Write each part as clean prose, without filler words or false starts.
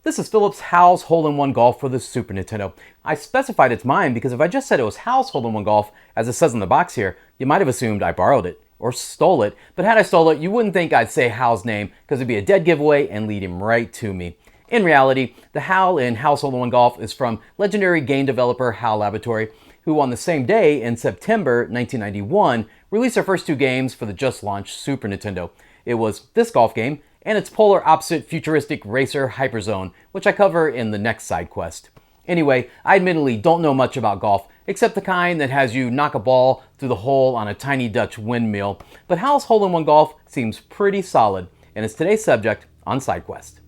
This is Philip's Hals Hole-in-One Golf for the Super Nintendo. I specified it's mine because if I just said it was Hal's Hole-in-One Golf, as it says on the box here, you might have assumed I borrowed it or stole it. But had I stole it, you wouldn't think I'd say Hal's name because it'd be a dead giveaway and lead him right to me. In reality, the Hal in Hal's Hole-in-One Golf is from legendary game developer Hal Laboratory, who on the same day in September 1991 released their first two games for the just launched Super Nintendo. It was this golf game and its polar opposite futuristic racer Hyperzone, which I cover in the next side quest. Anyway, I admittedly don't know much about golf, except the kind that has you knock a ball through the hole on a tiny Dutch windmill, but Hal's Hole-in-One Golf seems pretty solid, and is today's subject on side quest.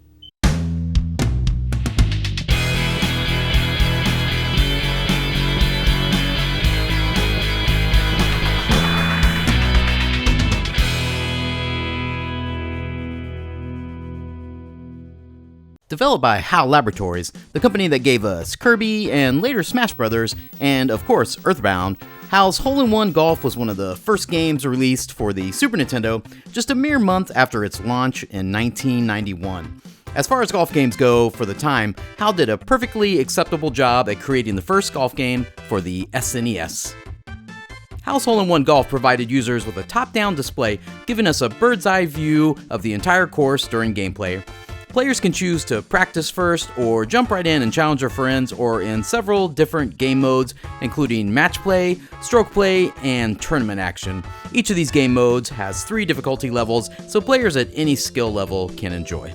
Developed by Hal Laboratories, the company that gave us Kirby and later Smash Brothers, and of course Earthbound, Hal's Hole-in-One Golf was one of the first games released for the Super Nintendo just a mere month after its launch in 1991. As far as golf games go for the time, Hal did a perfectly acceptable job at creating the first golf game for the SNES. Hal's Hole-in-One Golf provided users with a top-down display, giving us a bird's-eye view of the entire course during gameplay. Players can choose to practice first, or jump right in and challenge their friends, or in several different game modes, including match play, stroke play, and tournament action. Each of these game modes has 3 difficulty levels, so players at any skill level can enjoy.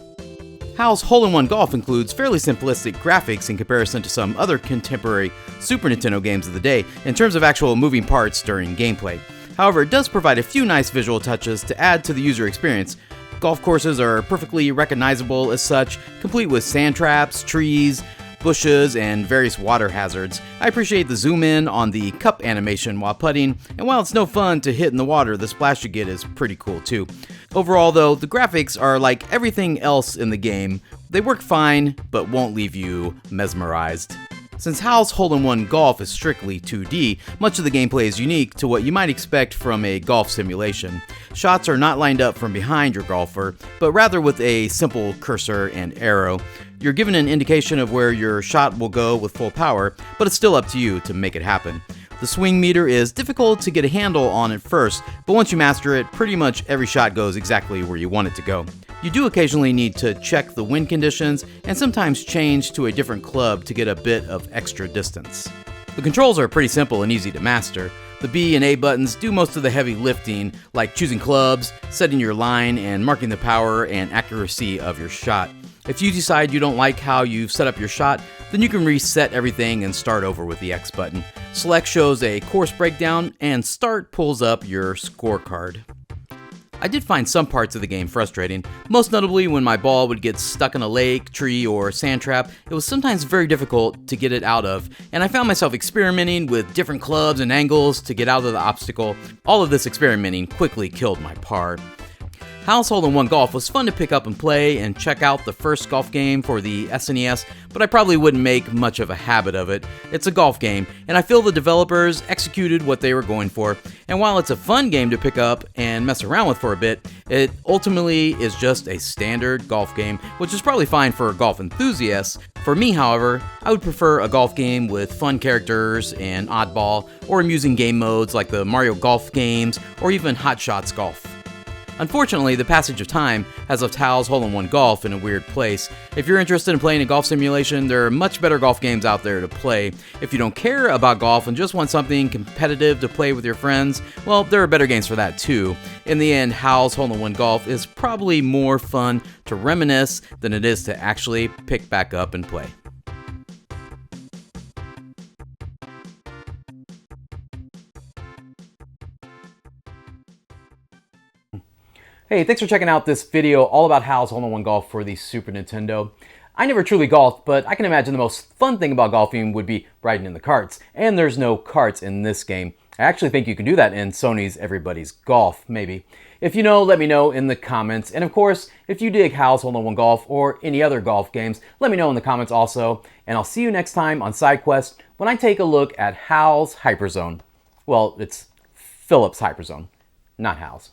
Hal's Hole-in-One Golf includes fairly simplistic graphics in comparison to some other contemporary Super Nintendo games of the day in terms of actual moving parts during gameplay. However, it does provide a few nice visual touches to add to the user experience. Golf courses are perfectly recognizable as such, complete with sand traps, trees, bushes, and various water hazards. I appreciate the zoom in on the cup animation while putting, and while it's no fun to hit in the water, the splash you get is pretty cool too. Overall though, the graphics are like everything else in the game. They work fine, but won't leave you mesmerized. Since Hal's Hole-in-One Golf is strictly 2D, much of the gameplay is unique to what you might expect from a golf simulation. Shots are not lined up from behind your golfer, but rather with a simple cursor and arrow. You're given an indication of where your shot will go with full power, but it's still up to you to make it happen. The swing meter is difficult to get a handle on at first, but once you master it, pretty much every shot goes exactly where you want it to go. You do occasionally need to check the wind conditions and sometimes change to a different club to get a bit of extra distance. The controls are pretty simple and easy to master. The B and A buttons do most of the heavy lifting, like choosing clubs, setting your line, and marking the power and accuracy of your shot. If you decide you don't like how you've set up your shot, then you can reset everything and start over with the X button. Select shows a course breakdown, and Start pulls up your scorecard. I did find some parts of the game frustrating, most notably when my ball would get stuck in a lake, tree, or sand trap. It was sometimes very difficult to get it out of, and I found myself experimenting with different clubs and angles to get out of the obstacle. All of this experimenting quickly killed my par. Hal's Hole-in-One Golf was fun to pick up and play and check out the first golf game for the SNES, but I probably wouldn't make much of a habit of it. It's a golf game, and I feel the developers executed what they were going for. And while it's a fun game to pick up and mess around with for a bit, it ultimately is just a standard golf game, which is probably fine for golf enthusiasts. For me, however, I would prefer a golf game with fun characters and oddball, or amusing game modes like the Mario Golf games, or even Hot Shots Golf. Unfortunately, the passage of time has left Hal's Hole-in-One Golf in a weird place. If you're interested in playing a golf simulation, there are much better golf games out there to play. If you don't care about golf and just want something competitive to play with your friends, well, there are better games for that too. In the end, Hal's Hole-in-One Golf is probably more fun to reminisce than it is to actually pick back up and play. Hey, thanks for checking out this video all about Hal's Hole-in-One Golf for the Super Nintendo. I never truly golfed, but I can imagine the most fun thing about golfing would be riding in the carts, and there's no carts in this game. I actually think you can do that in Sony's Everybody's Golf, maybe. If you know, let me know in the comments, and of course, if you dig Hal's Hole-in-One Golf or any other golf games, let me know in the comments also, and I'll see you next time on SideQuest when I take a look at Hal's Hyperzone. Well, it's Philip's Hyperzone, not Hal's.